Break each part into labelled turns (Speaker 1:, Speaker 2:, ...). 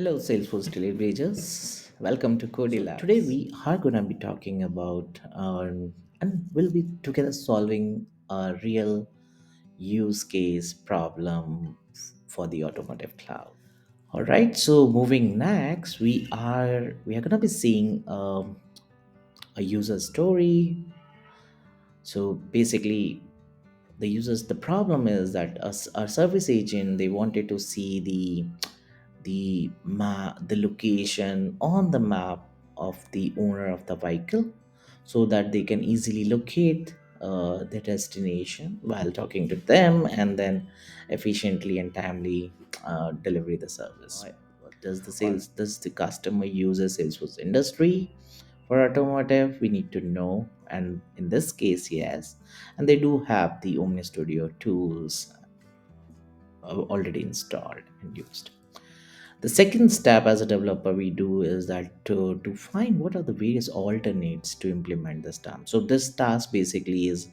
Speaker 1: Hello, Salesforce Trailblazers. Welcome to CodeyLabs. Today we are going to be talking about and we'll be together solving a real use case problem for the automotive cloud. All right. So moving next, we are going to be seeing a user story. So basically, the problem is that a service agent, they wanted to see the location on the map of the owner of the vehicle so that they can easily locate the destination while talking to them and then efficiently and timely deliver the service. Does the customer use a Salesforce industry for automotive? We need to know, and in this case, yes, and they do have the OmniStudio tools already installed and used. The second step as a developer we do is that to find what are the various alternates to implement this task. So this task basically is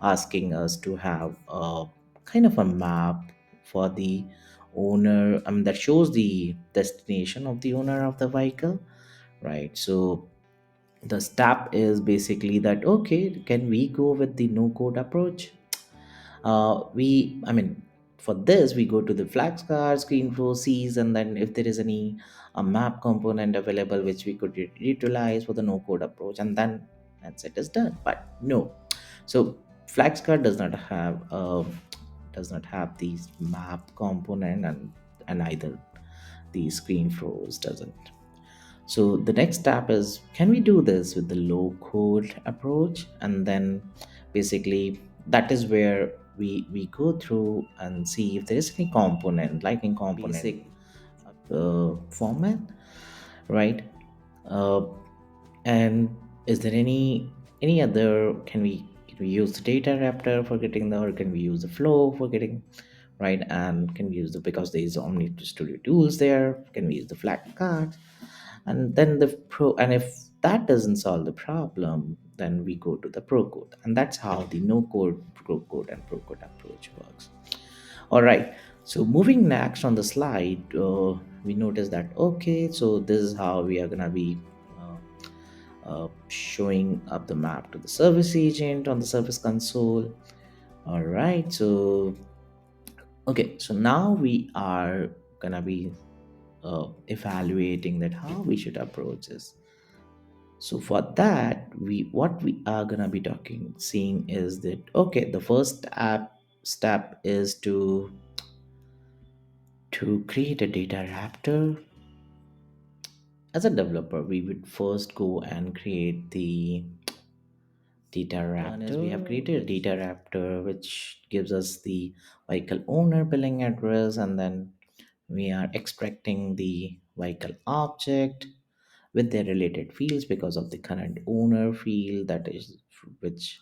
Speaker 1: asking us to have a kind of a map for the owner, that shows the destination of the owner of the vehicle, right? So the step is basically that, okay, can we go with the no code approach? We I mean For this we go to the flags card screen flow sees, and then if there is any a map component available which we could utilize for the no code approach, and then that's it is done. But no, so flags card does not have these map component, and either the screen flows doesn't. So the next step is, can we do this with the low code approach? And then basically that is where we go through and see if there is any component, like in component basic format, right? Uh, and is there any other, can we use the data raptor for getting the, or can we use the flow for getting, right? And can we use the, because there is Omni Studio tools there, can we use the flag cards? And then the pro, and if that doesn't solve the problem, then we go to the pro code, and that's how the no code, pro code, and pro code approach works. All right, so moving next on the slide, we notice that, okay, so this is how we are gonna be showing up the map to the service agent on the service console. All right, so okay, so now we are gonna be evaluating that how we should approach this. So for that, we what we are gonna be seeing is that, okay, the first step is to create a data raptor. As a developer, we would first go and create the data raptor. We have created a data raptor which gives us the vehicle owner billing address, and then we are extracting the vehicle object with their related fields because of the current owner field, that is, which,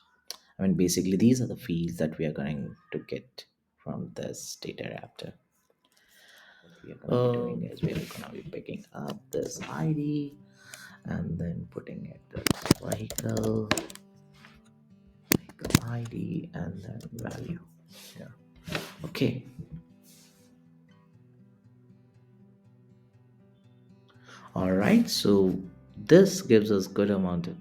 Speaker 1: basically these are the fields that we are going to get from this data raptor. What we are going to be doing is we are going to be picking up this ID and then putting it as vehicle ID and then value here. Okay. All right, so this gives us good amount of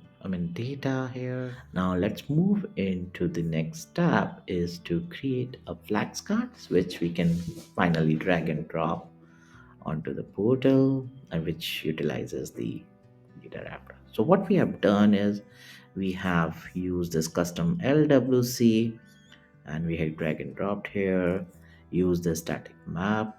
Speaker 1: data here. Now let's move into the next step, is to create a flags cards which we can finally drag and drop onto the portal, and which utilizes the data wrapper. So what we have done is we have used this custom LWC, and we have drag and dropped here, use the static map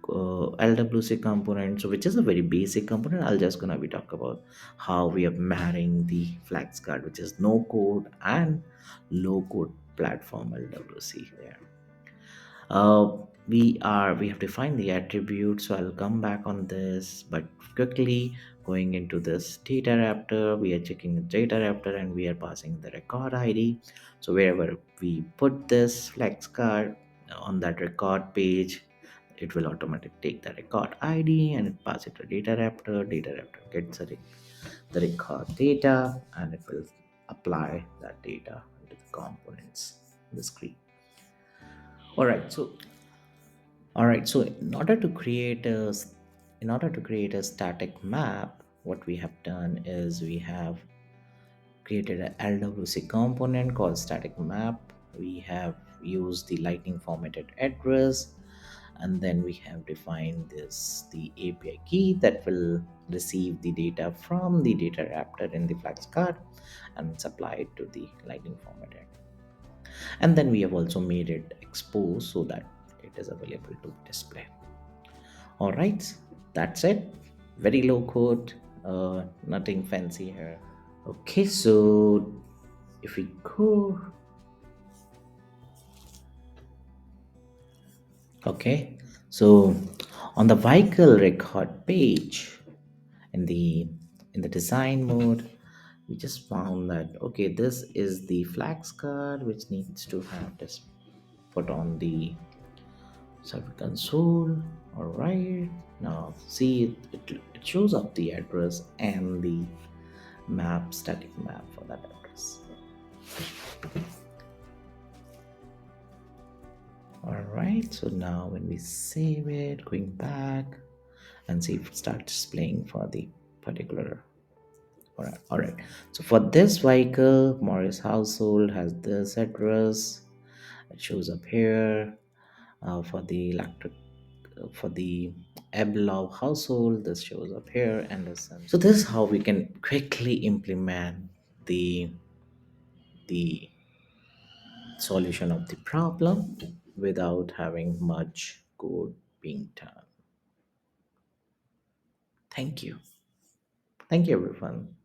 Speaker 1: LWC component, so which is a very basic component. I'll just gonna be talk about how we are marrying the flags card, which is no code and low code platform LWC there. We have defined the attribute, so I'll come back on this, but quickly going into this data raptor, we are checking the data raptor and we are passing the record ID. So wherever we put this flex card on that record page, it will automatically take the record ID and it pass it to data raptor gets the record data, and it will apply that data into the components on the screen. All right, so in order to create in order to create a static map, what we have done is we have created an LWC component called static map. We have used the lightning formatted address, and then we have defined this the API key that will receive the data from the data raptor in the flags card and supply it to the lightning formatted. And then we have also made it expose so that it is available to display. All right, that's it. Very low code, nothing fancy here. Okay, so if we go, okay, so on the vehicle record page in the design mode, we just found that okay, this is the flags card which needs to have this put on the server console. All right, now see it shows up the address and the map, static map for that address. All right, so now when we save it, going back and see if it starts displaying for the particular. All right. So for this vehicle, Morris household has this address. It shows up here. For the electric, for the Eblov household, this shows up here, and this. So this is how we can quickly implement the solution of the problem without having much code being done. Thank you. Thank you, everyone.